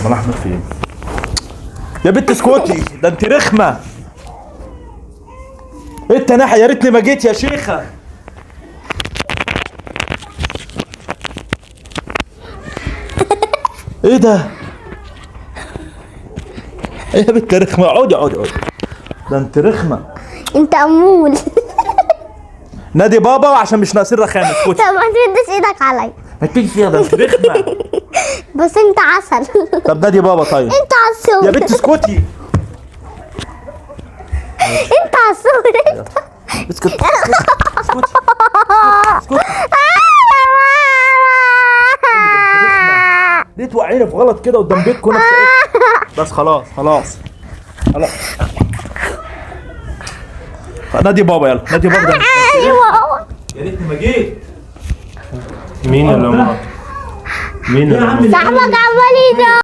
امال احمد فين؟ يا بنت اسكتي، ده انت رخمه. انت ناحيه، يا ريتني ما جيت يا شيخه. ايه ده؟ ايه يا بنت رخمه، اقعدي اقعدي اقعدي. ده انت رخمه. انت امول. نادي بابا عشان مش ناقصين رخامه. اسكتي. طب ما تمدش ايدك عليا. ما تيجي فيها، ده انت رخمه. بس انت عسل. طب نادي بابا طيب. انت عسول. يا بنت اسكتي. انت عسول. اسكتي اسكتي اسكتي. ليه توقعيني في غلط كده قدام بيتكم؟ انا بس خلاص خلاص خلاص. نادي بابا، يلا نادي بابا. ده ايوه. يا ريتني ما جيت. مين اللي مين اللي صاحبك عمال يدور.